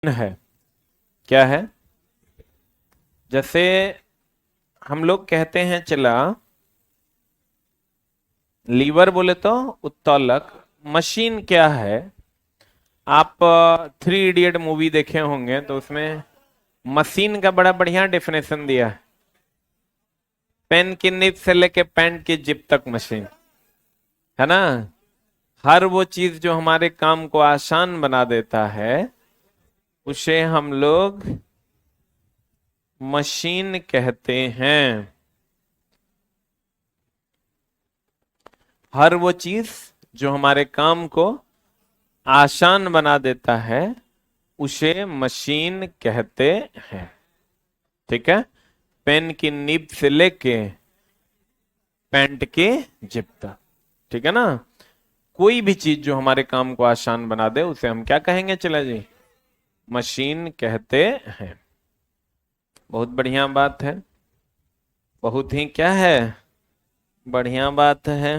है। क्या है? जैसे हम लोग कहते हैं चला, लीवर बोले तो उत्तोलक। मशीन क्या है? आप थ्री इडियट मूवी देखे होंगे तो उसमें मशीन का बड़ा बढ़िया डेफिनेशन दिया है। पेन की निब से लेके पैंट की जिप तक मशीन, है ना। हर वो चीज जो हमारे काम को आसान बना देता है उसे हम लोग मशीन कहते हैं। हर वो चीज जो हमारे काम को आसान बना देता है उसे मशीन कहते हैं। ठीक है। पेन की नीब से लेके पैंट के जिप तक। ठीक है ना। कोई भी चीज जो हमारे काम को आसान बना दे उसे हम क्या कहेंगे चला जी? मशीन कहते हैं। बहुत बढ़िया बात है। बहुत ही क्या है, बढ़िया बात है।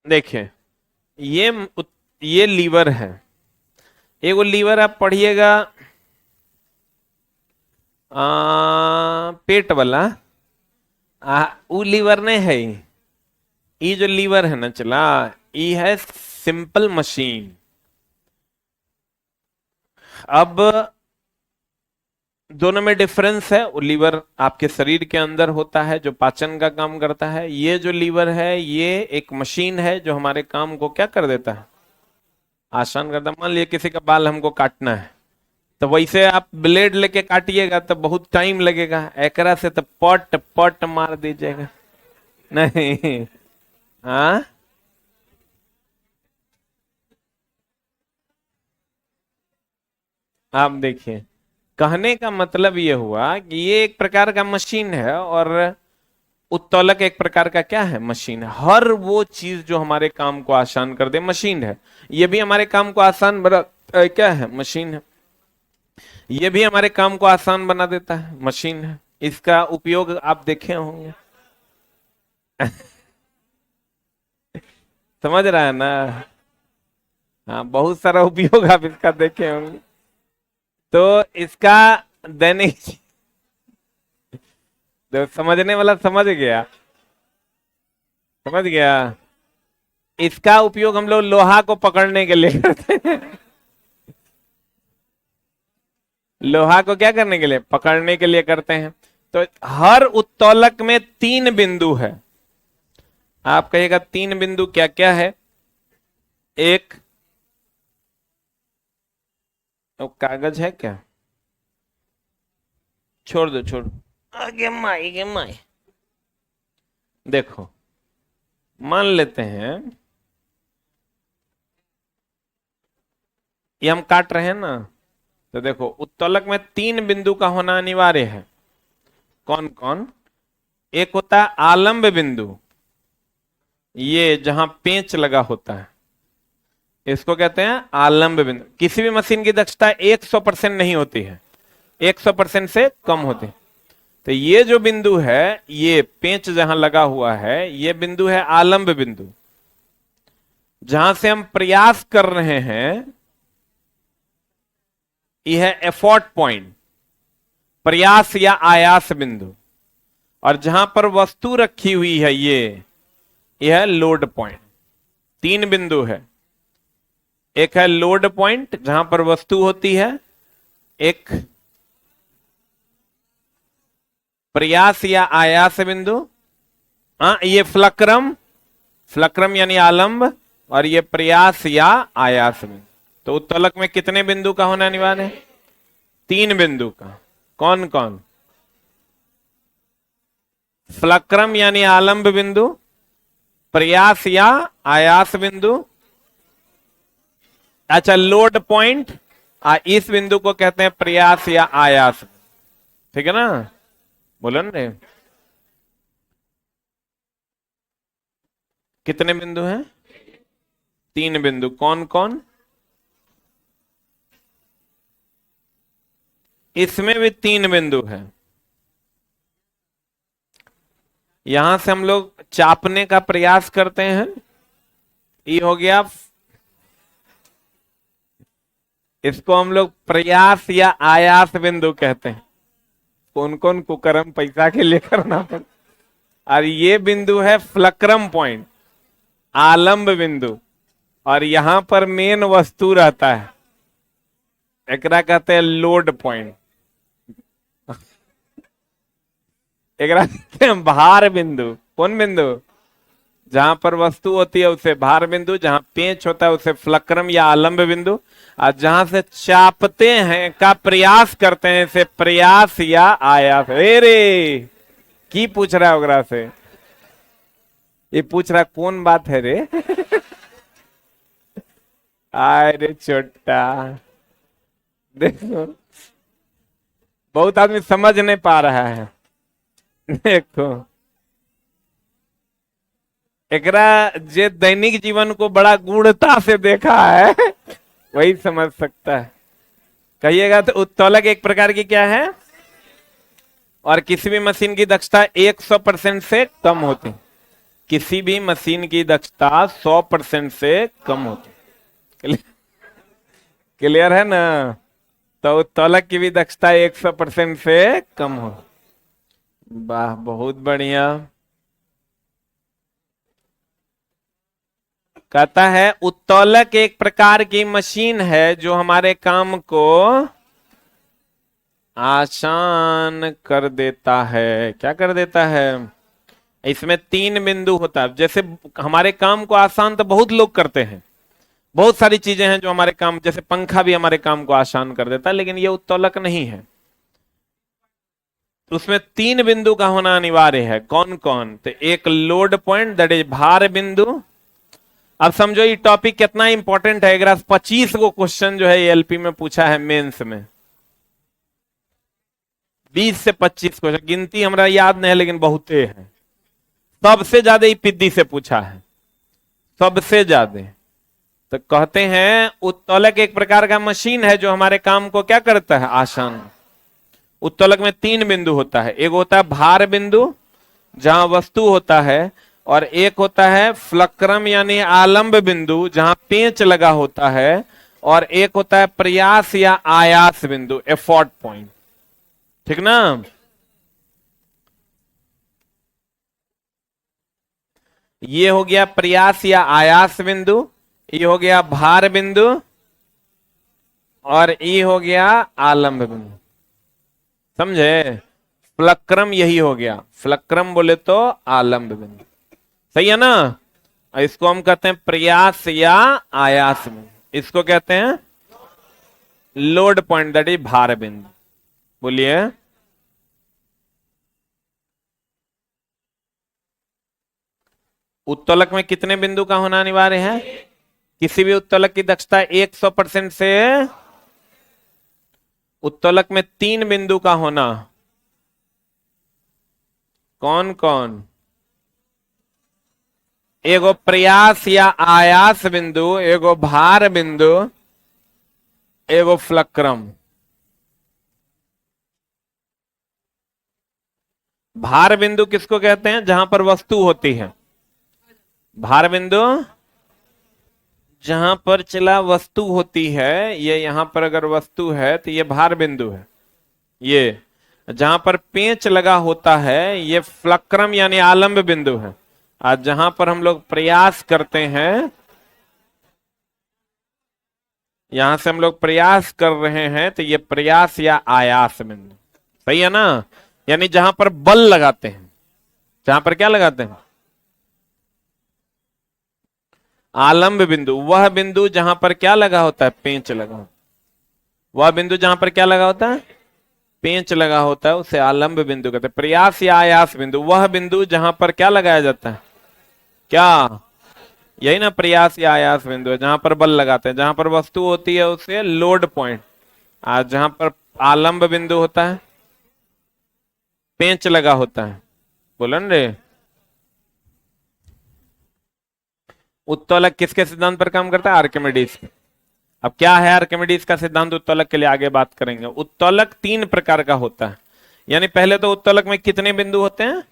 देखिए, ये ये लीवर है। एगो लीवर आप पढ़िएगा, पेट वाला। उ लीवर नहीं है। ये जो लीवर है ना चला, ये है सिंपल मशीन। अब दोनों में डिफरेंस है। वो लीवर आपके शरीर के अंदर होता है जो पाचन का काम करता है। ये जो लीवर है ये एक मशीन है जो हमारे काम को क्या कर देता है, आसान करता है। मान लिया किसी का बाल हमको काटना है, तो वैसे आप ब्लेड लेके काटिएगा तो बहुत टाइम लगेगा। एकरा से तो पट पट मार दीजिएगा। नहीं। हाँ, आप देखिए, कहने का मतलब ये हुआ कि ये एक प्रकार का मशीन है और उत्तोलक एक प्रकार का क्या है, मशीन है। हर वो चीज जो हमारे काम को आसान कर दे मशीन है। ये भी हमारे काम को आसान बना क्या है, मशीन है। ये भी हमारे काम को आसान बना देता है, मशीन है। इसका उपयोग आप देखे होंगे। समझ रहा है ना। हाँ, बहुत सारा उपयोग आप इसका देखे होंगे। तो इसका दैनिक जो समझने वाला समझ गया, समझ गया। इसका उपयोग हम लोग लोहा को पकड़ने के लिए करते हैं। लोहा को क्या करने के लिए, पकड़ने के लिए करते हैं। तो हर उत्तोलक में तीन बिंदु है। आप कहिएगा तीन बिंदु क्या क्या है? एक, तो कागज है क्या? छोड़ दो, छोड़ दो। आगे माई गे माई। देखो, मान लेते हैं ये हम काट रहे हैं ना, तो देखो उत्तोलक में तीन बिंदु का होना अनिवार्य है। कौन कौन? एक होता है आलंब बिंदु, ये जहां पेंच लगा होता है इसको कहते हैं आलंब बिंदु। किसी भी मशीन की दक्षता 100% नहीं होती है, 100% से कम होती है। तो ये जो बिंदु है, ये पेंच जहां लगा हुआ है, ये बिंदु है आलंब बिंदु। जहां से हम प्रयास कर रहे हैं यह है एफोर्ट पॉइंट, प्रयास या आयास बिंदु। और जहां पर वस्तु रखी हुई है यह है लोड पॉइंट। तीन बिंदु है। एक है लोड पॉइंट जहां पर वस्तु होती है, एक प्रयास या आयास बिंदु, हाँ ये फ्लक्रम, फ्लक्रम यानी आलंब, और ये प्रयास या आयास बिंदु। तो उत्तोलक में कितने बिंदु का होना अनिवार्य है? तीन बिंदु का। कौन कौन? फ्लक्रम यानी आलंब बिंदु, प्रयास या आयास बिंदु, अच्छा लोड पॉइंट, इस बिंदु को कहते हैं प्रयास या आयास। ठीक है ना, बोलो ना। कितने बिंदु हैं? तीन बिंदु कौन कौन? इसमें भी तीन बिंदु है। यहां से हम लोग चापने का प्रयास करते हैं। ये हो गया, इसको हम लोग प्रयास या आयास बिंदु कहते हैं। कौन कौन कुकर्म पैसा के लिए करना पड़ता। और ये बिंदु है फ्लक्रम पॉइंट, आलंब बिंदु। और यहां पर मेन वस्तु रहता है, एकरा कहते हैं लोड पॉइंट। एकरा कहते हैं भार बिंदु। कौन बिंदु? जहां पर वस्तु होती है उसे भार बिंदु, जहां पेंच होता है उसे फ्लक्रम या आलंब बिंदु, और जहां से चापते हैं का प्रयास करते हैं इसे प्रयास या आयास। रे की पूछ रहा है ओकरा से? ये पूछ रहा कौन बात है रे? आय रे छोटा, देखो बहुत आदमी समझ नहीं पा रहा है। देखो एकरा जे दैनिक जीवन को बड़ा गूढ़ता से देखा है वही समझ सकता है। कहिएगा तो उत्तोलक एक प्रकार की क्या है? और किसी भी मशीन की दक्षता 100% से कम होती है। किसी भी मशीन की दक्षता 100% से कम होती। क्लियर है ना? तो उत्तोलक की भी दक्षता 100% से कम हो। वाह, बहुत बढ़िया। कहता है उत्तोलक एक प्रकार की मशीन है जो हमारे काम को आसान कर देता है। क्या कर देता है? इसमें तीन बिंदु होता है। जैसे हमारे काम को आसान तो बहुत लोग करते हैं, बहुत सारी चीजें हैं जो हमारे काम, जैसे पंखा भी हमारे काम को आसान कर देता है, लेकिन ये उत्तोलक नहीं है। तो उसमें तीन बिंदु का होना अनिवार्य है। कौन कौन? तो एक लोड पॉइंट, दैट इज भार बिंदु। अब समझो ये टॉपिक कितना इंपॉर्टेंट है। 25 को क्वेश्चन जो है एलपी में पूछा है, मेंस में 20 से 25 क्वेश्चन, गिनती हमरा याद नहीं है लेकिन बहुते हैं। सबसे ज्यादा ही पिद्दी से पूछा है, सबसे ज्यादा। तो कहते हैं उत्तोलक एक प्रकार का मशीन है जो हमारे काम को क्या करता है? आसान। उत्तोलक में तीन बिंदु होता है। एक होता है भार बिंदु जहां वस्तु होता है, और एक होता है फ्लक्रम यानी आलंब बिंदु जहां पेंच लगा होता है, और एक होता है प्रयास या आयास बिंदु, एफर्ट पॉइंट। ठीक ना? ये हो गया प्रयास या आयास बिंदु, ये हो गया भार बिंदु, और ये हो गया आलंब बिंदु। समझे? फ्लक्रम यही हो गया। फ्लक्रम बोले तो आलंब बिंदु। सही है ना? इसको हम कहते हैं प्रयास या आयास बिंदु। इसको कहते हैं लोड पॉइंट, दैट इज भार बिंदु। बोलिए। उत्तोलक में कितने बिंदु का होना अनिवार्य है? किसी भी उत्तोलक की दक्षता 100% से, उत्तोलक में तीन बिंदु का होना। कौन कौन? एगो प्रयास या आयास बिंदु, एगो भार बिंदु, एगो फ्लक्रम। भार बिंदु किसको कहते हैं? जहां पर वस्तु होती है। भार बिंदु जहां पर चला वस्तु होती है, ये यहां पर अगर वस्तु है तो ये भार बिंदु है। ये जहां पर पेंच लगा होता है ये फ्लक्रम यानी आलंब बिंदु है। आज जहां पर हम लोग प्रयास करते हैं, यहां से हम लोग प्रयास कर रहे हैं तो ये प्रयास या आयास बिंदु। सही है ना? यानी जहां पर बल लगाते हैं, जहां पर क्या लगाते हैं? आलंब बिंदु। वह बिंदु जहां पर क्या लगा होता है? पेंच लगा होता है। वह बिंदु जहां पर क्या लगा होता है? पेंच लगा होता है, उसे आलंब बिंदु कहते हैं। प्रयास या आयास बिंदु वह बिंदु जहां पर क्या लगाया जाता है? क्या? यही ना प्रयास या आयास बिंदु है, जहां पर बल लगाते हैं। जहां पर वस्तु होती है उसे लोड पॉइंट, और जहां पर आलंब बिंदु होता है, पेंच लगा होता है। बोलन रे? उत्तोलक किसके सिद्धांत पर काम करता है? आर्किमिडीज। अब क्या है आर्किमिडीज का सिद्धांत उत्तोलक के लिए आगे बात करेंगे। उत्तोलक 3 प्रकार का होता है। यानी पहले तो उत्तोलक में कितने बिंदु होते हैं?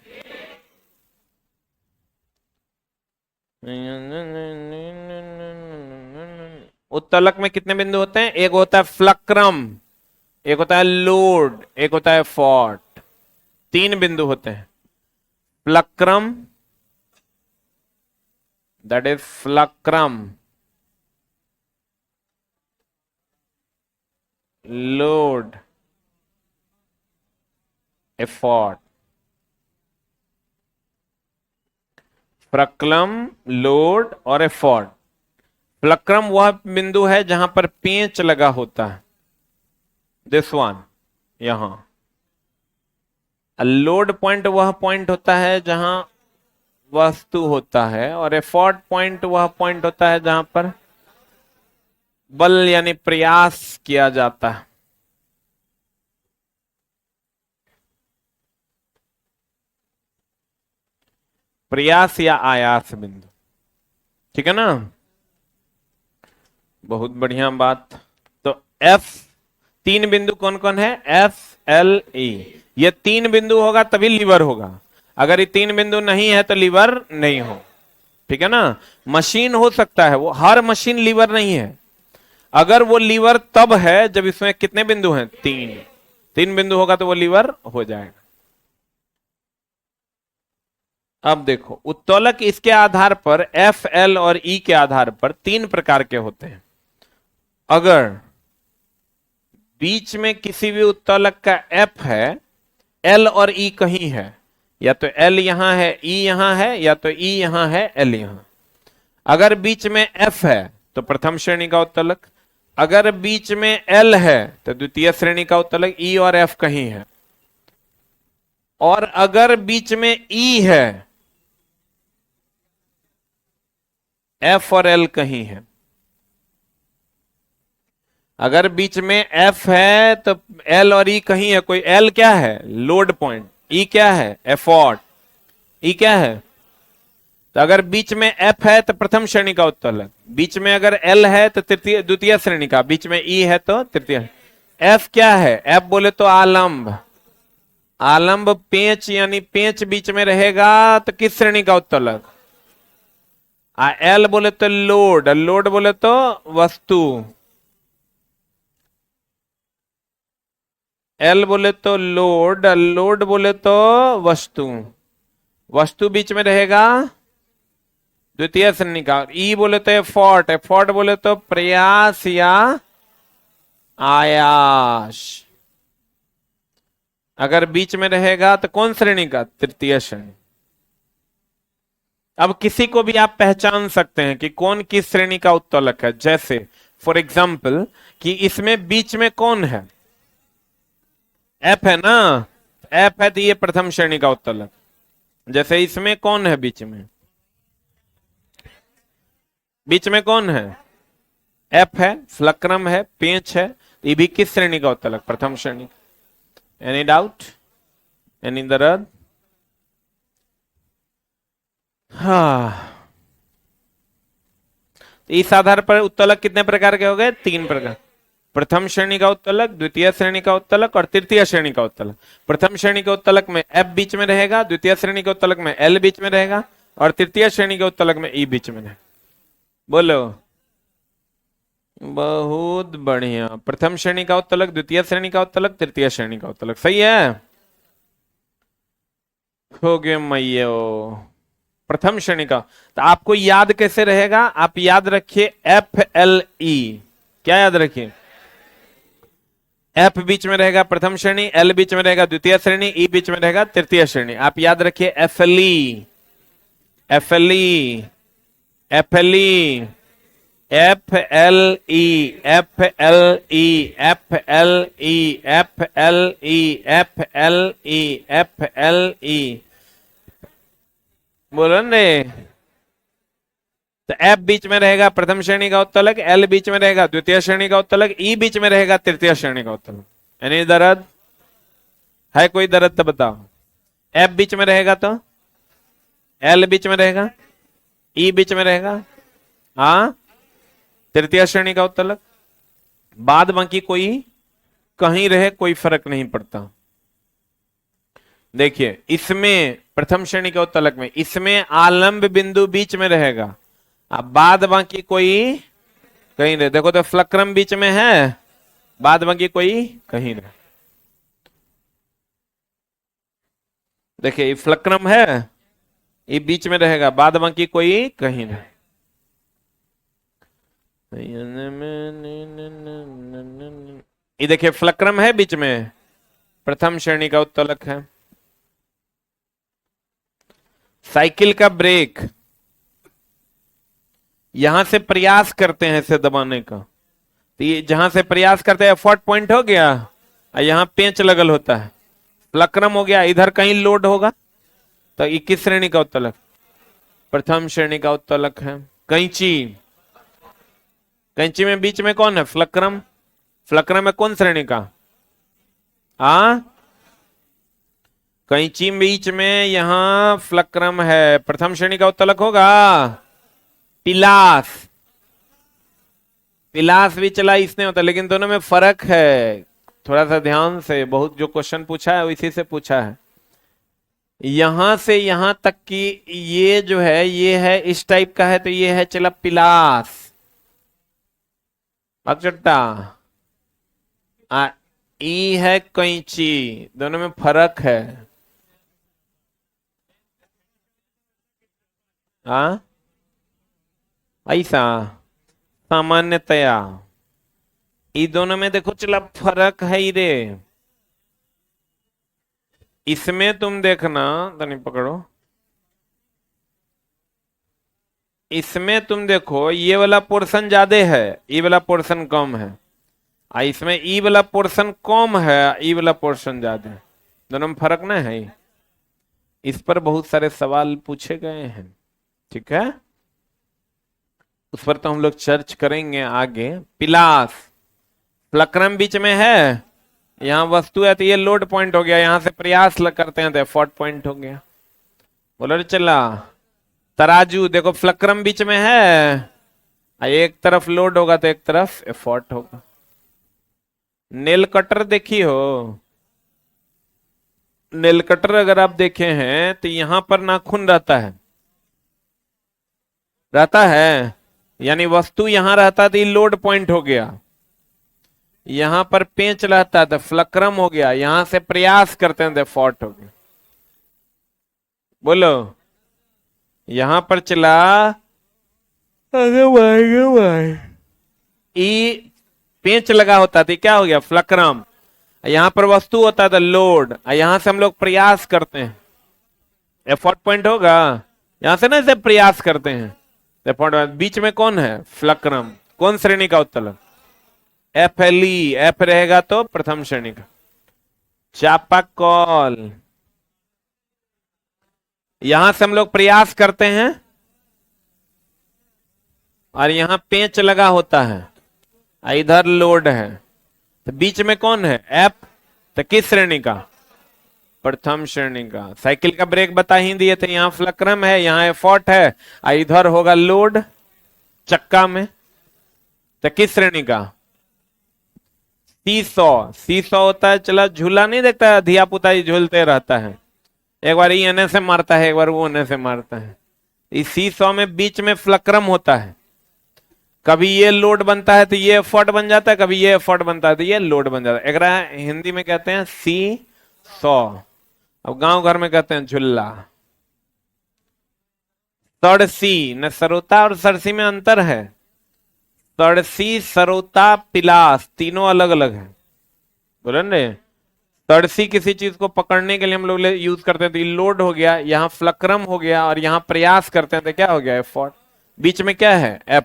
उत्तोलक में कितने बिंदु होते हैं? एक होता है फ्लक्रम, एक होता है लोड, एक होता है फॉर्ट। 3 बिंदु होते हैं। फ्लक्रम, दैट इज फ्लक्रम, लोड, एफॉर्ट। फ्लक्रम, लोड और एफॉर्ट। फ्लक्रम वह बिंदु है जहां पर पेंच लगा होता है, दिस वन, यहां। लोड पॉइंट वह पॉइंट होता है जहां वस्तु होता है, और एफर्ट पॉइंट वह पॉइंट होता है जहां पर बल यानी प्रयास किया जाता है। प्रयास या आयास बिंदु, ठीक है ना? बहुत बढ़िया बात। तो एफ, 3 बिंदु कौन कौन है? एफ, एल, ई। ये 3 बिंदु होगा तभी लीवर होगा। अगर ये 3 बिंदु नहीं है तो लीवर नहीं हो, ठीक है ना? मशीन हो सकता है, वो हर मशीन लीवर नहीं है। अगर वो लीवर तब है जब इसमें कितने बिंदु हैं? 3 बिंदु होगा तो वो लीवर हो जाएगा। अब देखो, उत्तोलक इसके आधार पर एफ, एल और ई के आधार पर 3 प्रकार के होते हैं। अगर बीच में किसी भी उत्तोलक का एफ है, एल और ई कहीं है, या तो एल यहां है, ई यहां है, या तो ई यहां है, एल यहां। अगर बीच में एफ है तो प्रथम श्रेणी का उत्तोलक। अगर बीच में एल है तो द्वितीय श्रेणी का उत्तोलक, ई और एफ कहीं है। और अगर बीच में ई है, एफ और एल कहीं है। अगर बीच में एफ है तो एल और ई कहीं है। कोई एल क्या है? Load point. ई क्या है? एफोर्ट। ई क्या है? तो अगर बीच में एफ है तो प्रथम श्रेणी का उत्तोलक, बीच में अगर एल है तो तृतीय द्वितीय श्रेणी का, बीच में ई है तो तृतीय। एफ क्या है? एफ बोले तो आलंब। आलंब पेंच, यानी पेंच बीच में रहेगा तो किस श्रेणी का उत्तोलक? एल बोले तो लोड, लोड बोले तो वस्तु। एल बोले तो लोड, लोड बोले तो वस्तु। वस्तु बीच में रहेगा द्वितीय श्रेणी का। ई बोले तो एफोर्ट, एफोर्ट बोले तो प्रयास या आयास। अगर बीच में रहेगा तो कौन श्रेणी का? तृतीय श्रेणी। अब किसी को भी आप पहचान सकते हैं कि कौन किस श्रेणी का उत्तोलक है। जैसे फॉर एग्जाम्पल कि इसमें बीच में कौन है? एफ है ना? एफ है तो ये प्रथम श्रेणी का उत्तोलक। जैसे इसमें कौन है बीच में? बीच में कौन है? एफ है, फ्लक्रम है, पेंच है। ये भी किस श्रेणी का उत्तोलक? प्रथम श्रेणी। Any doubt? एनी दर्द? हाँ। इस आधार पर उत्तोलक कितने प्रकार के हो गए? 3 प्रकार। प्रथम श्रेणी का उत्तोलक, द्वितीय श्रेणी का उत्तोलक और तृतीय श्रेणी का उत्तोलक। प्रथम श्रेणी के उत्तोलक में एफ बीच में रहेगा, द्वितीय श्रेणी के उत्तोलक में एल बीच में रहेगा, और तृतीय श्रेणी के उत्तोलक में ई बीच में रहेगा। बोलो। बहुत बढ़िया। प्रथम श्रेणी का उत्तोलक, द्वितीय श्रेणी का उत्तोलक, तृतीय श्रेणी का उत्तोलक। सही है? हो गए मैयो। प्रथम श्रेणी का तो आपको याद कैसे रहेगा? आप याद रखिए एफ, एल, ई। क्या याद रखिए? एफ बीच में रहेगा प्रथम श्रेणी, एल बीच में रहेगा द्वितीय श्रेणी, ई बीच में रहेगा तृतीय श्रेणी। आप याद रखिए एफ, एल, ई, एफ, एल, ई, एफ, एल, ई, एफ, एल, ई, एफ, एल, ई, एफ, एल, ई, एफ, एल, ई, एफ, एल, ई, एफ, एल, ई। बोलो ने। तो एफ बीच में रहेगा प्रथम श्रेणी का उत्तोलक, एल बीच में रहेगा द्वितीय श्रेणी का उत्तोलक, ई बीच में रहेगा तृतीय श्रेणी का उत्तोलक। यानी दर्द है? कोई दर्द तो बताओ। एफ बीच में रहेगा तो एल बीच में रहेगा, ई बीच में रहेगा, हाँ, तृतीय श्रेणी का उत्तलक। बाद बाकी कोई कहीं रहे कोई फर्क नहीं पड़ता। देखिए इसमें प्रथम श्रेणी के उत्तलक में इसमें आलंब बिंदु बीच में रहेगा, अब बाद बाकी कोई कहीं रहे। देखो तो फ्लक्रम बीच में है, बाद बाकी कोई कहीं रहे। देखिए ये फ्लक्रम है, ये बीच में रहेगा, बाद बाकी कोई कहीं रहे। ये देखिए फ्लक्रम है बीच में, प्रथम श्रेणी का उत्तलक है। साइकिल का ब्रेक, यहां से प्रयास करते हैं इसे दबाने का, तो ये जहां से प्रयास करते हैं एफर्ट पॉइंट हो गया, और यहां पेंच लगल होता है, फ्लक्रम हो गया, इधर कहीं लोड होगा, तो ये किस श्रेणी का उत्तलक? प्रथम श्रेणी का उत्तलक है। कैंची, कैंची में बीच में कौन है? फ्लक्रम। फ्लक्रम है कौन श्रेणी का? कैंची बीच में यहां फ्लक्रम है, प्रथम श्रेणी का उत्तलक होगा। पिलास, पिलास भी चला इसने होता, लेकिन दोनों में फर्क है, थोड़ा सा ध्यान से, बहुत जो क्वेश्चन पूछा है इसी से पूछा है। यहां से यहां तक की ये जो है ये है इस टाइप का है, तो ये है चला पिलास। अचट्टा ई है कैंची, दोनों में फर्क है। ऐसा सामान्यतया ये दोनों में देखो चला फर्क है ही रे। इसमें तुम देखना, तनी पकड़ो, इसमें तुम देखो ये वाला पोर्शन ज्यादा है, ये वाला पोर्शन कम है, इसमें ई वाला पोर्शन कम है, ई वाला पोर्शन ज्यादा है, दोनों में फर्क ना है। इस पर बहुत सारे सवाल पूछे गए हैं, ठीक है, उस पर तो हम लोग चर्च करेंगे आगे। पिलास, फ्लक्रम बीच में है, यहां वस्तु है तो ये लोड पॉइंट हो गया, यहां से प्रयास करते हैं तो एफर्ट पॉइंट हो गया। बोलो चला। तराजू, देखो फ्लक्रम बीच में है, एक तरफ लोड होगा तो एक तरफ एफर्ट होगा। नेल कटर देखी हो, नेल कटर अगर आप देखे हैं तो यहां पर नाखून रहता है, रहता है, यानी वस्तु यहां रहता तो ये लोड पॉइंट हो गया, यहां पर पेंच रहता तो फ्लक्रम हो गया, यहां से प्रयास करते हैं तो एफर्ट हो गया। बोलो, यहां पर चला ई पेंच लगा होता तो क्या हो गया? फ्लक्रम। यहां पर वस्तु होता था लोड, यहां से हम लोग प्रयास करते हैं, एफर्ट पॉइंट होगा, यहां से ना इसे प्रयास करते हैं एफर्ट। बीच में कौन है? फ्लक्रम। कौन श्रेणी का उत्तलक? एफ एल ई, एफ रहेगा तो प्रथम श्रेणी का। चापाकल, यहां से हम लोग प्रयास करते हैं और यहां पेंच लगा होता है, इधर लोड है, तो बीच में कौन है? एफ, तो किस श्रेणी का? प्रथम श्रेणी का। साइकिल का ब्रेक बता ही दिए थे, यहां फ्लक्रम है, यहां एफर्ट है, इधर होगा लोड चक्का में, तो किस श्रेणी का? सीसॉ। सीसॉ होता है चला झूला, नहीं देखता है धिया पुता ही झूलते रहता है, एक बार ये एने से मारता है, एक बार वो एने से मारता है। इस सीसॉ में बीच में फ्लक्रम होता है, कभी ये लोड बनता है तो ये एफर्ट बन जाता है, कभी ये एफर्ट बनता है तो ये लोड बन जाता है। एक हिंदी में कहते हैं सी सौ, अब गांव घर में कहते हैं झुल्ला। सड़सी, न सरोता और सरसी में अंतर है, सड़सी, सरोता, पिलास तीनों अलग अलग है। बोले ने, सड़सी किसी चीज को पकड़ने के लिए हम लोग यूज करते हैं, तो ये लोड हो गया, यहाँ फ्लक्रम हो गया, और यहाँ प्रयास करते हैं तो क्या हो गया? एफर्ट। बीच में क्या है? एफ।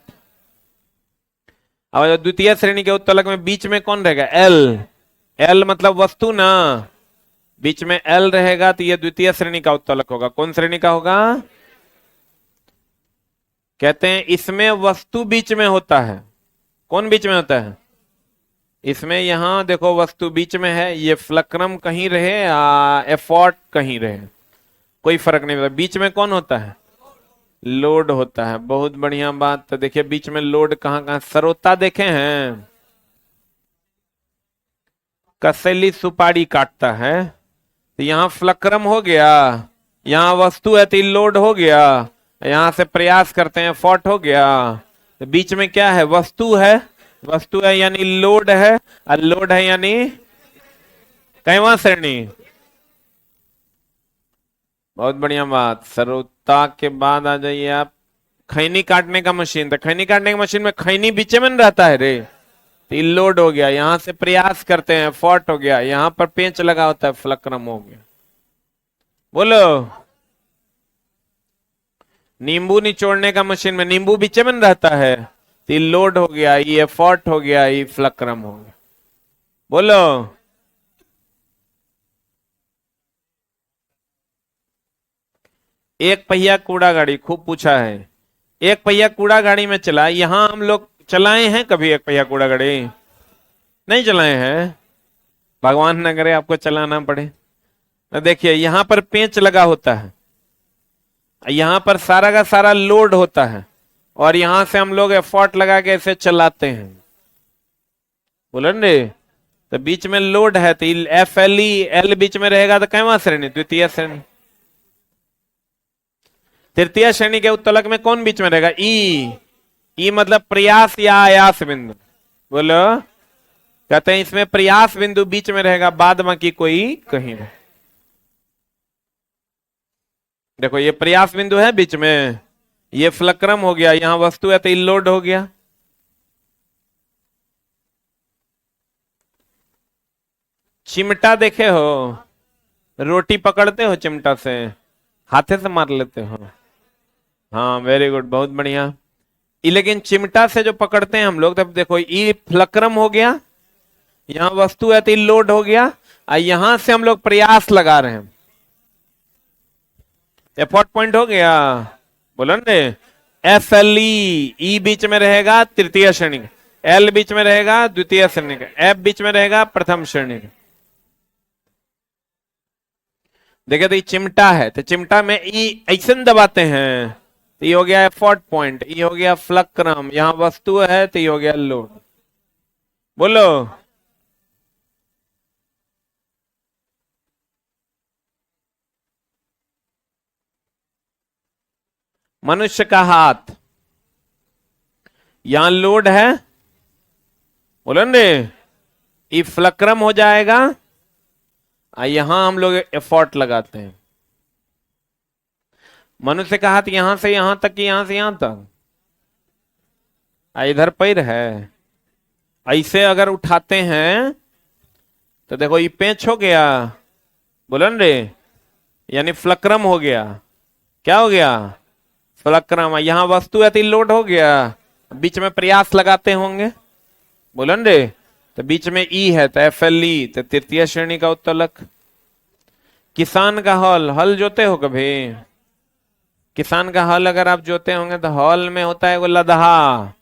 अब द्वितीय श्रेणी के उत्तलक में बीच में कौन रहेगा? एल। एल मतलब वस्तु ना, बीच में एल रहेगा तो ये द्वितीय श्रेणी का उत्तलक होगा। कौन श्रेणी का होगा? कहते हैं इसमें वस्तु बीच में होता है। कौन बीच में होता है? इसमें यहां देखो वस्तु बीच में है, ये फ्लक्रम कहीं रहे या एफर्ट कहीं रहे, कोई फर्क नहीं पड़ता। बीच में कौन होता है? लोड होता है। बहुत बढ़िया बात। तो देखिए बीच में लोड कहाँ कहाँ, सरोता देखे हैं, कसेली सुपारी काटता है, तो यहाँ फ्लक्रम हो गया, यहाँ वस्तु है तो लोड हो गया, यहां से प्रयास करते हैं फॉट हो गया, तो बीच में क्या है, वस्तु है, वस्तु है यानी लोड है, और लोड है यानी कैवा श्रेणी। बहुत बढ़िया बात। सरोता के बाद आ जाइए आप, खैनी काटने का मशीन, तो खैनी काटने की मशीन में खैनी बीच में न रहता है रे, तो लोड हो गया, यहां से प्रयास करते हैं फॉट हो गया, यहां पर पेंच लगा होता है फ्लक्रम हो गया। बोलो। नींबू निचोड़ने का मशीन में नींबू बीच में रहता है, तो लोड हो गया, ये फॉट हो गया, ये फ्लक्रम हो गया। बोलो। एक पहिया कूड़ा गाड़ी खूब पूछा है। एक पहिया कूड़ा गाड़ी में चला, यहां हम लोग चलाए हैं कभी एक पहिया कूड़ा गाड़ी? नहीं चलाए हैं। भगवान न करे आपको चलाना पड़े। तो देखिए यहां पर पेंच लगा होता है, यहां पर सारा का सारा लोड होता है, और यहां से हम लोग एफर्ट लगा के इसे चलाते हैं। बोलो रे। तो बीच में लोड है, तो एफ एल ई, एल बीच में रहेगा तो कैवा श्रेणी, द्वितीय श्रेणी। तृतीय श्रेणी के उत्तोलक में कौन बीच में रहेगा? ई। ई मतलब प्रयास या आयास बिंदु। बोलो। कहते हैं इसमें प्रयास बिंदु बीच में रहेगा, बाद बाकी कोई कहीं नहीं। देखो ये प्रयास बिंदु है बीच में, ये फ्लक्रम हो गया, यहां वस्तु है तो लोड हो गया। चिमटा देखे हो? रोटी पकड़ते हो चिमटा से, हाथे से मार लेते हो? हाँ वेरी गुड, बहुत बढ़िया। लेकिन चिमटा से जो पकड़ते हैं हम लोग, तब देखो ये फ्लक्रम हो गया, यहां वस्तु है तो लोड हो गया, और यहां से हम लोग प्रयास लगा रहे हैं, एफर्ट पॉइंट हो गया। बोलो ने। एफ एल ई बीच में रहेगा तृतीय श्रेणी का, एल बीच में रहेगा द्वितीय श्रेणी का, एफ बीच में रहेगा प्रथम श्रेणी का। देखिए तो ये चिमटा है, तो चिमटा में ई ऐसे दबाते हैं, तो ये हो गया एफर्ट पॉइंट, ये हो गया फ्लक्रम, यहां वस्तु है तो ये हो गया लोड। बोलो। मनुष्य का हाथ, यहां लोड है, बोलो ने, ये फ्लक्रम हो जाएगा, यहां हम लोग एफर्ट लगाते हैं। मनुष्य का हाथ यहां से यहां तक, यहां से यहां तक, इधर पैर है, ऐसे अगर उठाते हैं तो देखो ये पेंच हो गया, बोलो रे, यानी फ्लक्रम हो गया। क्या हो गया? फ्लक्रम। यहां वस्तु है तो लोड हो गया, बीच में प्रयास लगाते होंगे, बोलो रे, तो बीच में ई है तो एफ एल ई, तो तृतीय श्रेणी का उत्तोलक। किसान का हल, हल जोते हो कभी? किसान का हल अगर आप जोते होंगे तो हल में होता है वो लदहा,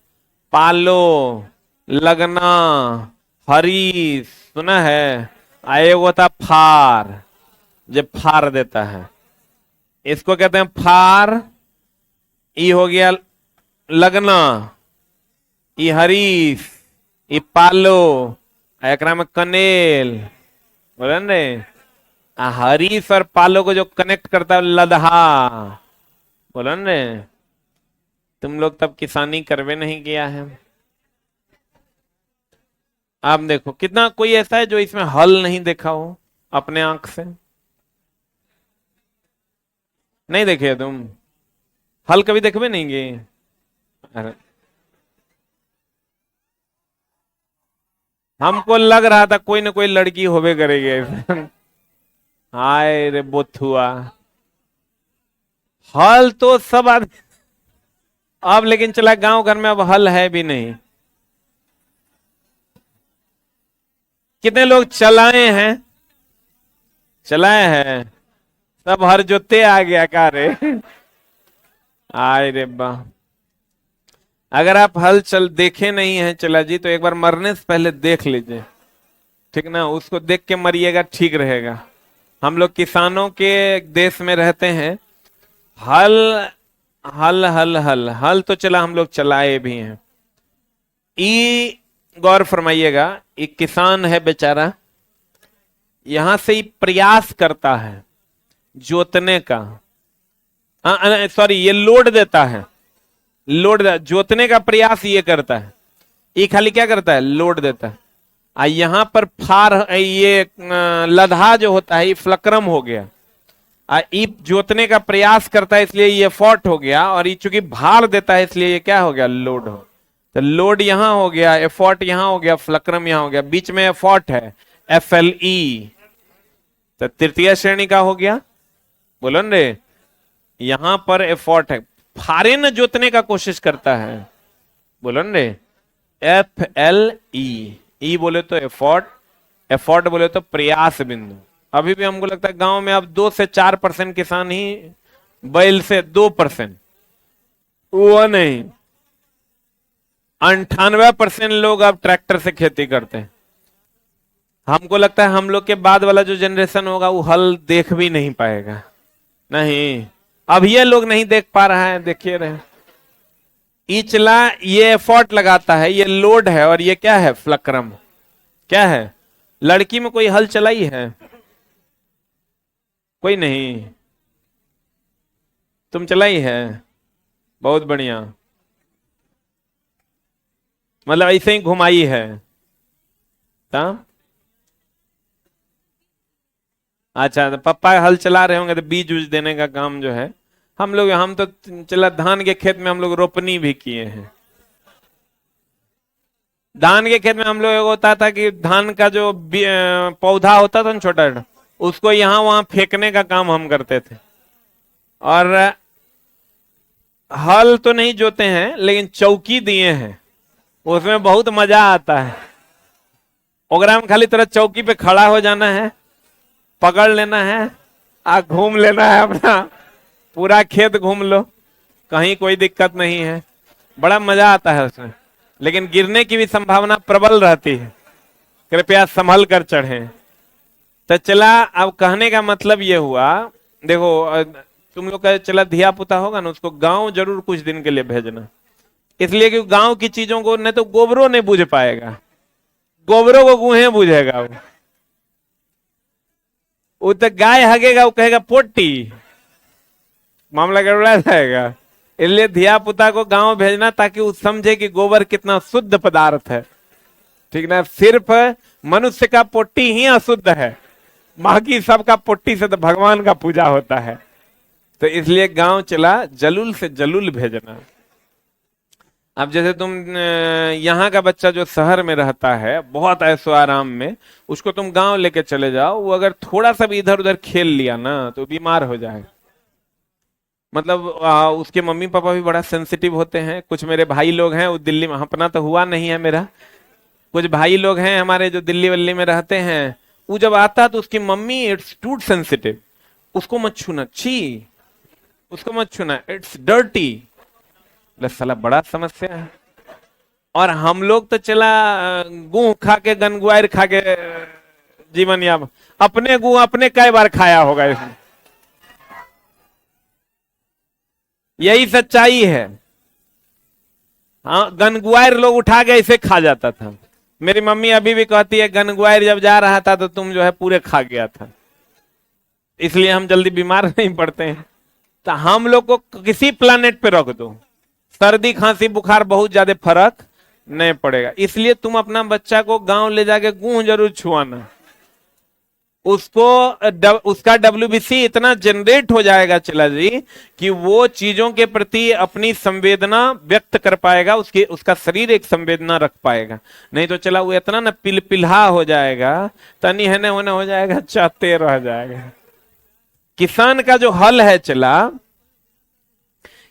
पालो, लगना, हरीस, सुना है? आए वो होता फार, जो फार देता है, इसको कहते हैं फार। ई हो गया लगना, ई हरीस, ई पालो, एकरा में कनेल, बोले ने, हरीस और पालो को जो कनेक्ट करता है लदहा, बोलो ने। तुम लोग तब किसानी करवे नहीं किया है। आप देखो कितना, कोई ऐसा है जो इसमें हल नहीं देखा हो अपने आंख से? नहीं देखे तुम? हल कभी देखवे नहीं गे? अरे हमको लग रहा था कोई ना कोई लड़की होवे करेगी। हाय रे बोथुआ, हल तो सब आदमी, अब लेकिन चला गांव घर में अब हल है भी नहीं। कितने लोग चलाए हैं? चलाए हैं सब, हर जोते आ गया का रे। आय रे बा। अगर आप हल चल देखे नहीं है चला जी, तो एक बार मरने से पहले देख लीजिए, ठीक ना, उसको देख के मरिएगा, ठीक रहेगा। हम लोग किसानों के देश में रहते हैं, हल हल हल हल हल तो चला, हम लोग चलाए भी हैं। ई, गौर फरमाइएगा, एक किसान है बेचारा, यहां से ही प्रयास करता है जोतने का। सॉरी, ये लोड देता है, जोतने का प्रयास ये करता है। ये खाली क्या करता है, लोड देता है। यहां पर फार, ये लधा जो होता है, ये फ्लक्रम हो गया। ई जोतने का प्रयास करता है, इसलिए ये फॉट हो गया, और ये चूंकि भार देता है इसलिए ये क्या हो गया, लोड हो। तो लोड यहां हो गया, एफॉर्ट यहां हो गया, फ्लक्रम यहां हो गया, बीच में एफॉर्ट है, FLE। तो तृतीय श्रेणी का हो गया, बोलो न रे। यहां पर एफॉर्ट है, फारे न जोतने का कोशिश करता है, बोलो न रे। FLE, ई बोले तो एफॉर्ट, एफॉर्ट बोले तो प्रयास बिंदु। अभी भी हमको लगता है गांव में अब 2 से 4% किसान ही बैल से, 2%, वो नहीं, 98% लोग अब ट्रैक्टर से खेती करते हैं। हमको लगता है हम लोग के बाद वाला जो जनरेशन होगा वो हल देख भी नहीं पाएगा। नहीं, अब ये लोग नहीं देख पा रहा है, देखिए रहे। इचला ये एफर्ट लगाता है, ये लोड है, और ये क्या है, फ्लक्रम। क्या है, लड़की में कोई हल चलाई है, कोई नहीं, तुम चलाई है, बहुत बढ़िया, मतलब ऐसे ही घुमाई है। तब अच्छा, तो पापा हल चला रहे होंगे तो बीज उज देने का काम जो है, हम तो चला धान के खेत में हम लोग रोपनी भी किए हैं। धान के खेत में हम लोग होता था कि धान का जो पौधा होता था ना छोटा, उसको यहाँ वहां फेंकने का काम हम करते थे। और हल तो नहीं जोते हैं, लेकिन चौकी दिए हैं, उसमें बहुत मजा आता है। ओकरा में खाली तरह चौकी पे खड़ा हो जाना है, पकड़ लेना है, घूम लेना है अपना, पूरा खेत घूम लो, कहीं कोई दिक्कत नहीं है, बड़ा मजा आता है उसमें। लेकिन गिरने की भी संभावना प्रबल रहती है, कृपया संभल कर चढ़ें। तो चला, अब कहने का मतलब ये हुआ, देखो तुम लोग का चला धिया पुता होगा ना, उसको गांव जरूर कुछ दिन के लिए भेजना, इसलिए कि गांव की चीजों को नहीं तो गोबरों नहीं बुझ पाएगा, गोबरों को गुहे बुझेगा वो तो गाय हगेगा, वो कहेगा पोटी, मामला गड़बड़ा जाएगा। इसलिए धिया पुता को गांव भेजना ताकि वो समझे कि गोबर कितना शुद्ध पदार्थ है, ठीक ना। सिर्फ मनुष्य का पोटी ही अशुद्ध है, बाकी सबका पोटी से तो भगवान का पूजा होता है। तो इसलिए गांव चला जलूल से जलूल भेजना। अब जैसे तुम यहाँ का बच्चा जो शहर में रहता है बहुत ऐशो आराम में, उसको तुम गांव लेके चले जाओ, वो अगर थोड़ा सा भी इधर उधर खेल लिया ना तो बीमार हो जाएगा। मतलब उसके मम्मी पापा भी बड़ा सेंसिटिव होते हैं। कुछ मेरे भाई लोग हैं वो दिल्ली में, अपना तो हुआ नहीं है मेरा, कुछ भाई लोग हैं हमारे जो दिल्ली वल्ली में रहते हैं, वो जब आता तो उसकी मम्मी इट्स टू सेंसिटिव, उसको मत छूना, छी उसको मत छूना, इट्स डर्टी। साला बड़ा समस्या है। और हम लोग तो चला गेहूं खा के, गनगुआर खा के जीवन यापन, अपने गेहूं अपने कई बार खाया होगा इसमें, यही सच्चाई है। हाँ, गनगुआर लोग उठा के ऐसे खा जाता था। मेरी मम्मी अभी भी कहती है गनगुआर जब जा रहा था तो तुम जो है पूरे खा गया था, इसलिए हम जल्दी बीमार नहीं पड़ते हैं। तो हम लोग को किसी प्लानेट पे रख दो, सर्दी खांसी बुखार बहुत ज्यादा फर्क नहीं पड़ेगा। इसलिए तुम अपना बच्चा को गांव ले जाके गेहूं जरूर छुआना, उसको उसका WBC इतना जनरेट हो जाएगा चला जी कि वो चीजों के प्रति अपनी संवेदना व्यक्त कर पाएगा, उसका शरीर एक संवेदना रख पाएगा। नहीं तो चला वो इतना ना पिलपिल्हा हो जाएगा, तनी है होने हो जाएगा, चाहते रह जाएगा। किसान का जो हल है चला,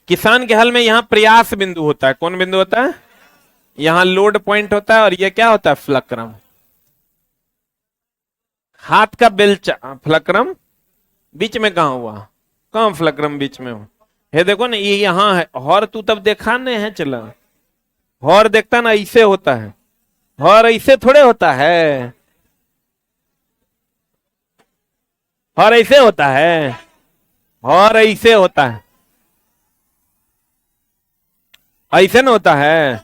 किसान के हल में यहां प्रयास बिंदु होता है। कौन बिंदु होता है? यहां लोड पॉइंट होता है, और ये क्या होता है? फ्लक्रम। हाथ का बेलचा, फ्लक्रम बीच में कहा हुआ? कहां फ्लक्रम बीच में हो? हे देखो ना, ये यहां है। हॉर तू तब देखा नहीं है चला, हॉर देखता ना ऐसे होता है, हॉर ऐसे थोड़े होता है, हॉर ऐसे होता है, हॉर ऐसे होता है। ऐसे ना होता है।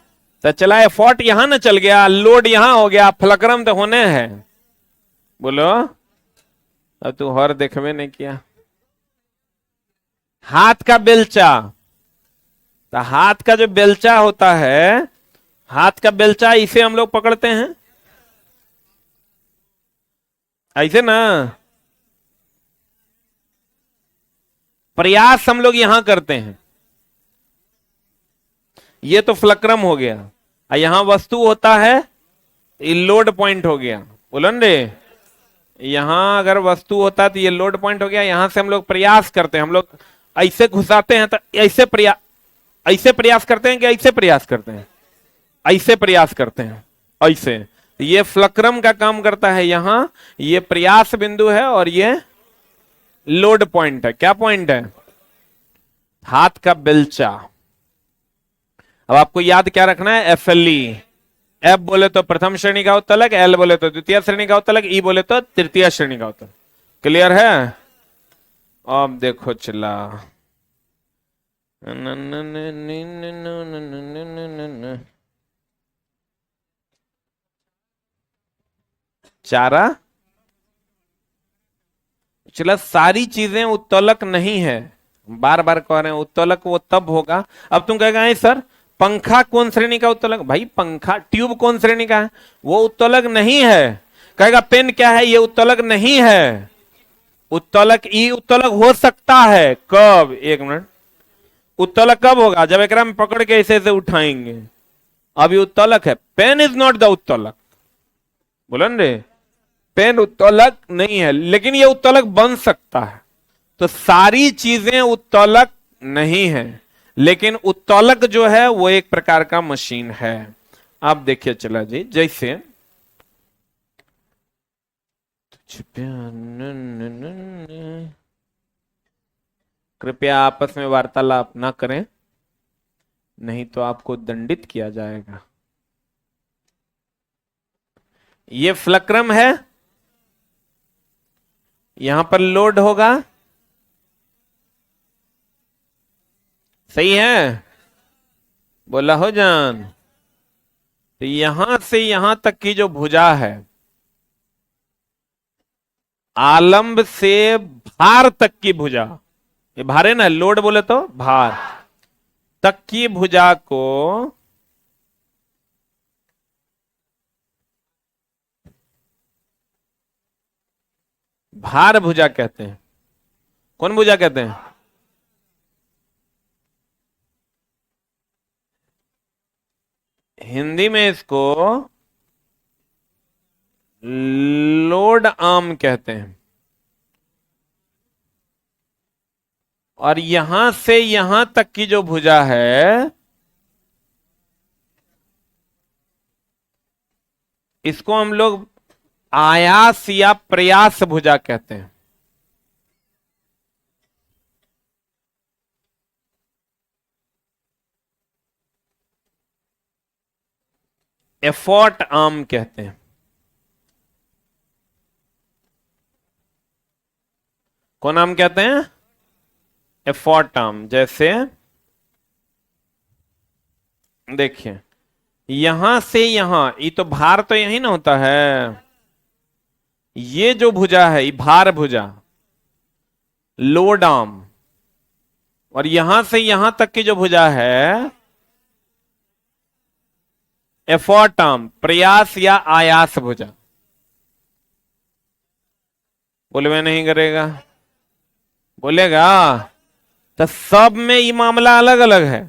तो चला एफर्ट यहां ना चल गया, लोड यहां हो गया, फ्लक्रम तो होने है। बोलो, अब तू और देखवे नहीं किया। हाथ का बेलचा, तो हाथ का जो बेलचा होता है, हाथ का बेलचा इसे हम लोग पकड़ते हैं ऐसे ना। प्रयास हम लोग यहां करते हैं, ये तो फ्लक्रम हो गया। और यहां वस्तु होता है, ये लोड पॉइंट हो गया। बोलन रे, यहां अगर वस्तु होता है तो ये लोड पॉइंट हो गया। यहां से हम लोग प्रयास करते हैं, हम लोग ऐसे घुसाते हैं तो ऐसे प्रयास करते हैं कि ऐसे प्रयास करते हैं, ऐसे प्रयास करते हैं ऐसे। ये फ्लक्रम का काम करता है यहां, ये प्रयास बिंदु है और ये लोड पॉइंट है। क्या पॉइंट है? हाथ का बेलचा। अब आपको याद क्या रखना है? एफएलई। एफ बोले तो प्रथम श्रेणी का उत्तलक, एल बोले तो द्वितीय श्रेणी का उत्तलक, ई बोले तो तृतीय श्रेणी का उत्तलक। क्लियर है? अब देखो चला, चारा चला। सारी चीजें उत्तोलक नहीं है, बार बार कह रहे हैं उत्तोलक वो तब होगा। अब तुम कहेगा सर पंखा कौन श्रेणी का उत्तोलक? भाई पंखा, ट्यूब कौन श्रेणी का है? वो उत्तोलक नहीं है। कहेगा पेन क्या है? ये उत्तोलक नहीं है। उत्तोलक ई उत्तोलक हो सकता है कब? एक मिनट, उत्तोलक कब होगा? जब एक में पकड़ के ऐसे ऐसे उठाएंगे। अभी उत्तोलक है, पेन इज नॉट द उत्तोलक। बोलन रे, पेन उत्तोलक नहीं है, लेकिन ये उत्तोलक बन सकता है। तो सारी चीजें उत्तोलक नहीं है, लेकिन उत्तोलक जो है वो एक प्रकार का मशीन है। अब देखिए चला जी, जैसे कृपया आपस में वार्तालाप ना करें, नहीं तो आपको दंडित किया जाएगा। ये फ्लक्रम है, यहां पर लोड होगा, सही है? बोला हो जान। तो यहां से यहां तक की जो भुजा है, आलंब से भार तक की भुजा, ये भार है ना, लोड बोले तो भार तक की भुजा को भार भुजा कहते हैं। कौन भुजा कहते हैं? हिंदी में इसको लोड आर्म कहते हैं। और यहां से यहां तक की जो भुजा है, इसको हम लोग आयास या प्रयास भुजा कहते हैं। एफर्ट आर्म कहते हैं। कौन आर्म कहते हैं? Effort arm. जैसे देखिए, यहां से यहां, ये तो भार तो यही ना होता है। ये जो भुजा है, ये भार भुजा, लोड आर्म। और यहां से यहां तक की जो भुजा है, एफर्ट आर्म, प्रयास या आयास भुजा। बोलवे नहीं करेगा? बोलेगा? तो सब में ये मामला अलग अलग है।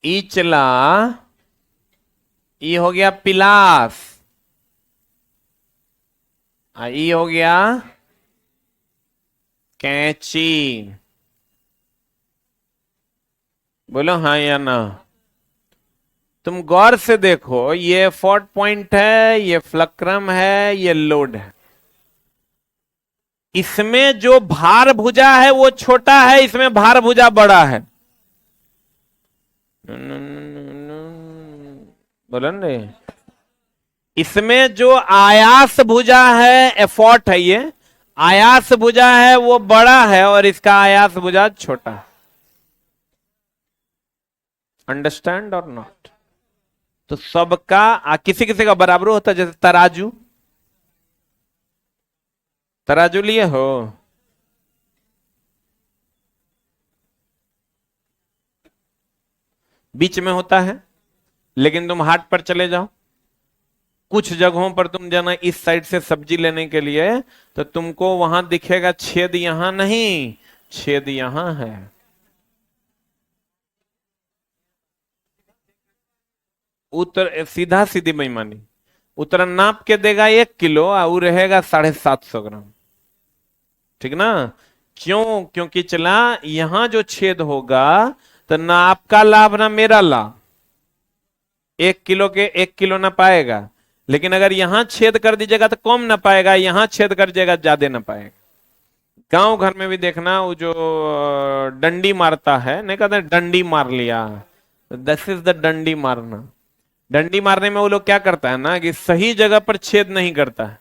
इचला, ये हो गया पिलास, ये हो गया कैंची। बोलो हाँ या ना? तुम गौर से देखो, ये एफर्ट पॉइंट है, ये फ्लक्रम है, ये लोड है। इसमें जो भार भुजा है वो छोटा है, इसमें भार भुजा बड़ा है। बोलन रे, इसमें जो आयास भुजा है, एफर्ट है, ये आयास भुजा है वो बड़ा है और इसका आयास भुजा छोटा। अंडरस्टैंड और नॉट? तो सबका किसी किसी का बराबर होता है, जैसे तराजू, तराजू लिए हो? बीच में होता है, लेकिन तुम हाट पर चले जाओ, कुछ जगहों पर तुम जाना इस साइड से सब्जी लेने के लिए, तो तुमको वहां दिखेगा छेद यहां नहीं, छेद यहां है। उतर सीधा सीधी बेईमानी। उतना नाप के देगा 1 किलो और वो रहेगा 750 ग्राम। ठीक ना? क्यों? क्योंकि चला यहां जो छेद होगा तो ना आपका लाभ ना मेरा लाभ, 1 किलो के 1 किलो ना पाएगा। लेकिन अगर यहां छेद कर दीजिएगा तो कम ना पाएगा, यहां छेद कर दीजिएगा ज्यादा ना पाएगा। गांव घर में भी देखना, वो जो डंडी मारता है, नहीं कहते डंडी मार लिया, दिस इज द डंडी मारना। डंडी मारने में वो लोग क्या करता है ना कि सही जगह पर छेद नहीं करता है,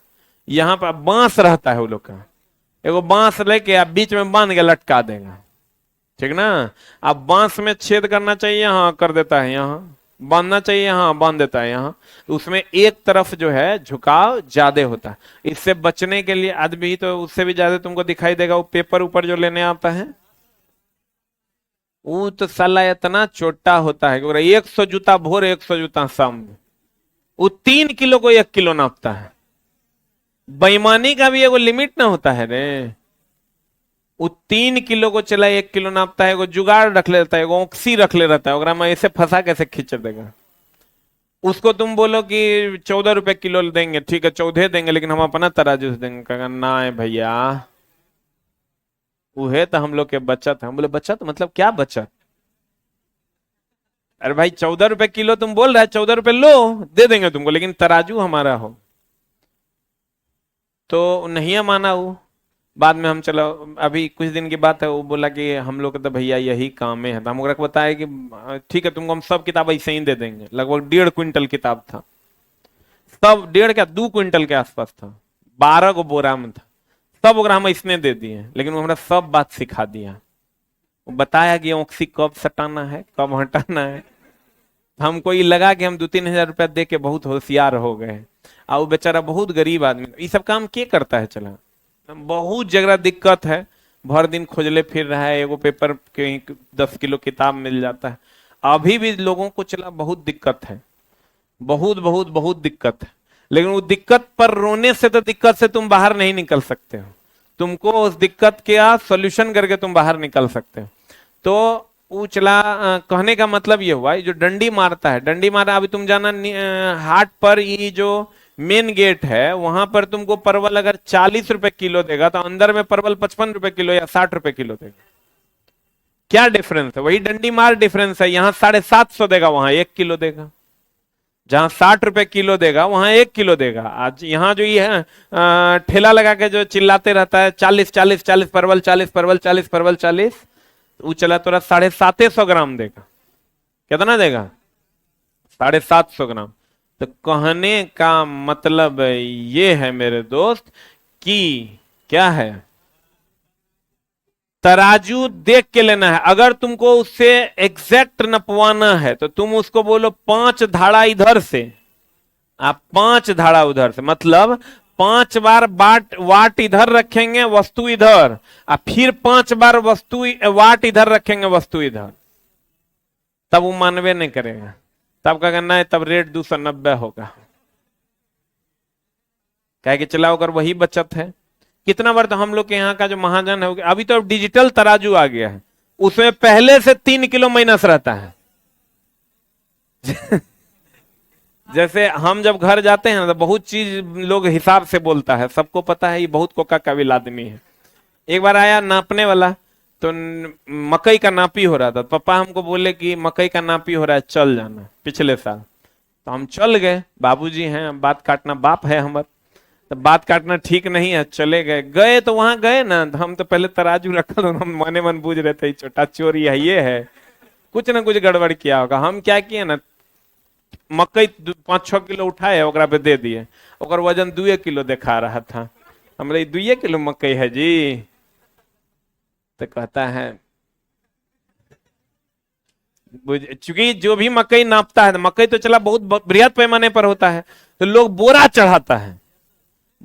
यहां पर बांस रहता है वो लोग का, एगो बांस लेके आप बीच में बांध के लटका देगा। ठीक ना? अब बांस में छेद करना चाहिए, हाँ कर देता है, यहाँ बांधना चाहिए, हाँ बांध देता है यहाँ। तो उसमें एक तरफ जो है झुकाव ज्यादा होता है। इससे बचने के लिए आदमी तो उससे भी ज्यादा तुमको दिखाई देगा वो पेपर ऊपर जो लेने आता है, वो तो साला इतना छोटा होता है कि 100 जूता भोर 100 जूता शाम, वो 3 किलो को 1 किलो नापता है। बेईमानी का भी एगो लिमिट ना होता है रे। वो 3 किलो को चला 1 किलो नापता है, एगो जुगाड़ रख लेता है, एगो ऑक्सी रख ले रहता है, ओकरा में ऐसे फंसा कैसे खींच देगा। उसको तुम बोलो कि 14 रुपए किलो देंगे, ठीक है 14 देंगे, लेकिन हम अपना तराजू से देंगे। कहेगा ना है भैया, वो है तो हम लोग के बचत है। हम बोले बचत मतलब क्या बचत? अरे भाई 14 रुपए किलो तुम बोल रहा है, 14 रुपए लो दे देंगे तुमको, लेकिन तराजू हमारा हो। तो नहीं माना वो। बाद में हम चलो, अभी कुछ दिन की बात है, वो बोला कि हम लोग तो भैया यही काम है, तो हम लोग बताया कि ठीक है तुमको हम सब किताब ऐसे ही दे देंगे। लगभग 1.5 क्विंटल किताब था, सब 1.5 क्या 2 क्विंटल के आसपास था, 12 को बोरा में था। सब ओकरा हम इसने दे दिए, लेकिन वो हमरा सब बात सिखा दिया। वो बताया कि ऑक्सी कब सटाना है, कब हटाना है। हमको ये लगा कि हम 2-3 हजार रुपया दे के बहुत होशियार हो गए, और वो बेचारा बहुत गरीब आदमी, ये सब काम के करता है? चला बहुत जगह दिक्कत है, भर दिन खोजले फिर रहा है, एगो पेपर कहीं 10 किलो किताब मिल जाता है। अभी भी लोगों को चला बहुत दिक्कत है, बहुत बहुत बहुत दिक्कत है। लेकिन वो दिक्कत पर रोने से तो दिक्कत से तुम बाहर नहीं निकल सकते हो, तुमको उस दिक्कत का सॉल्यूशन करके तुम बाहर निकल सकते हो। तो वो चला कहने का मतलब ये हुआ, जो डंडी मारता है, डंडी मारा, अभी तुम जाना हाट पर ये जो मेन गेट है वहां पर तुमको परवल अगर 40 रुपए किलो देगा, तो अंदर में परवल 55 रुपए किलो या 60 रुपए किलो देगा। क्या डिफरेंस है? वही डंडी मार डिफरेंस है, यहाँ 750 देगा, वहां 1 किलो देगा। जहां 60 रुपए किलो देगा वहां 1 किलो देगा। आज यहाँ जो ये है ठेला लगा के जो चिल्लाते रहता है 40 40 40 परवल 40 परवल 40 परवल 40, वो चला तोरा 750 ग्राम देगा। कितना देगा? 750 ग्राम। तो कहने का मतलब ये है मेरे दोस्त कि क्या है, तराजू देख के लेना है। अगर तुमको उससे एग्जैक्ट नपवाना है तो तुम उसको बोलो 5 धाड़ा इधर से, आप 5 धाड़ा उधर से, मतलब 5 बार वाट इधर रखेंगे वस्तु इधर, और फिर 5 बार वस्तु वाट इधर रखेंगे वस्तु इधर, तब वो मानवे नहीं करेगा। तब कहेगा नहीं, तब रेट 290 होगा। कहे कि चला अगर वही बचत है। कितना बार तो हम लोग के यहाँ का जो महाजन है, अभी तो डिजिटल तराजू आ गया है, उसमें पहले से 3 किलो माइनस रहता है। जैसे हम जब घर जाते हैं तो बहुत चीज लोग हिसाब से बोलता है, सबको पता है ये बहुत कोका काबिल आदमी है। एक बार आया नापने वाला, तो मकई का नापी हो रहा था, तो पापा हमको बोले कि मकई का नापी हो रहा है, चल जाना पिछले साल। तो हम चल गए, बाबूजी हैं, बात काटना बाप है हमारे, तो बात काटना ठीक नहीं है, चले गए। गए तो वहां गए ना, हम तो पहले तराजू रखा, तो हम मने मन बूझ रहे थे छोटा चोरी है, ये है कुछ ना कुछ गड़बड़ किया होगा। हम क्या किए ना, मकई 5-6 किलो उठाए ओकरा पे दे दिए, ओकर वजन 2 किलो दिखा रहा था। हमरे 2 किलो मकई है जी। तो कहता है चूंकि जो भी मकई नापता है, मकई तो चला बहुत बृहद पैमाने पर होता है, तो लोग बोरा चढ़ाता है।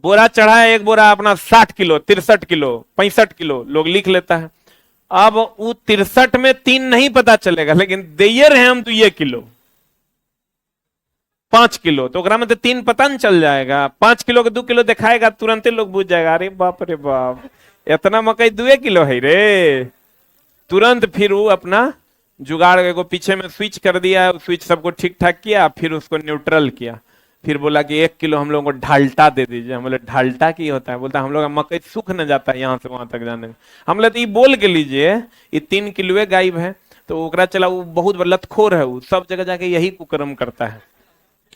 बोरा चढ़ाए, एक बोरा अपना 60 किलो, 63 किलो, 65 किलो लोग लिख लेता है। अब वो 63 में 3 नहीं पता चलेगा, लेकिन देयर है हम 2 किलो, 5 किलो, तो ओकरा में तो 3 पता नहीं चल जाएगा। 5 किलो के 2 किलो दिखाएगा, तुरंत लोग बुझ जाएगा, अरे बाप रे बाप, इतना मकई 2 किलो है रे। तुरंत फिर वो अपना जुगाड़ को पीछे में स्विच कर दिया, स्विच सबको ठीक ठाक किया, फिर उसको न्यूट्रल किया। फिर बोला कि 1 किलो हम लोगों को ढालटा दे दीजिए। हम बोले ढालटा की होता है? बोलता हम लोग का मकई सूख न जाता है यहाँ से वहां तक जाने में। हम बोले तो ये बोल के लीजिए, ये 3 किलो गायब है। तो ओकरा चला, वो बहुत लतखोर है, वो सब जगह जाके यही कुकर्म करता है।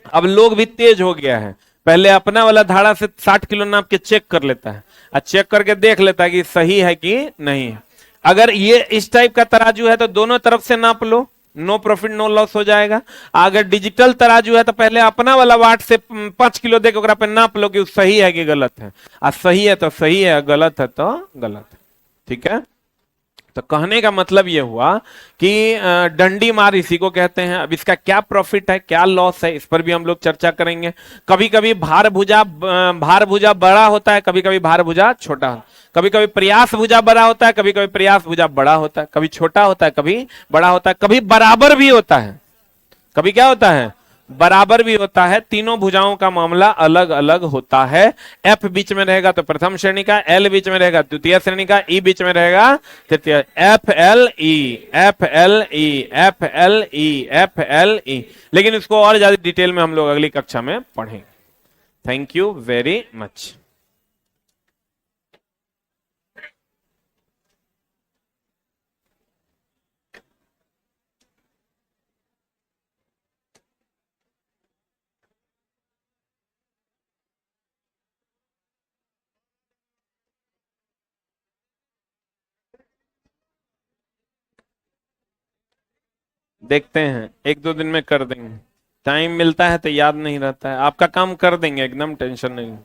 अब लोग भी तेज हो गया है, पहले अपना वाला धाड़ा से 60 किलो नाप के चेक कर लेता है, और चेक करके देख लेता है कि सही है कि नहीं है। अगर ये इस टाइप का तराजू है तो दोनों तरफ से नाप लो, नो प्रॉफिट नो लॉस हो जाएगा। अगर डिजिटल तराजू है तो पहले अपना वाला वाट से 5 किलो दे के पे नाप लो कि सही है कि गलत है। और सही है तो सही है, गलत है तो गलत है। ठीक है, तो कहने का मतलब यह हुआ कि डंडी मार इसी को कहते हैं। अब इसका क्या प्रॉफिट है, क्या लॉस है, इस पर भी हम लोग चर्चा करेंगे। कभी कभी भार भुजा बड़ा होता है, कभी कभी भार भुजा छोटा, कभी कभी प्रयास भुजा बड़ा होता है, कभी कभी प्रयास भुजा बड़ा होता है, कभी छोटा होता है, कभी बड़ा होता है, कभी बराबर भी होता है, कभी क्या होता है, बराबर भी होता है। तीनों भुजाओं का मामला अलग अलग होता है। एफ बीच में रहेगा तो प्रथम श्रेणी का, एल बीच में रहेगा द्वितीय श्रेणी का, ई बीच में रहेगा तृतीय। F L E, F L E, F L E, F L E. लेकिन इसको और ज्यादा डिटेल में हम लोग अगली कक्षा में पढ़ेंगे। Thank you very much. देखते हैं, 1-2 दिन में कर देंगे। टाइम मिलता है तो याद नहीं रहता है, आपका काम कर देंगे एकदम, टेंशन नहीं।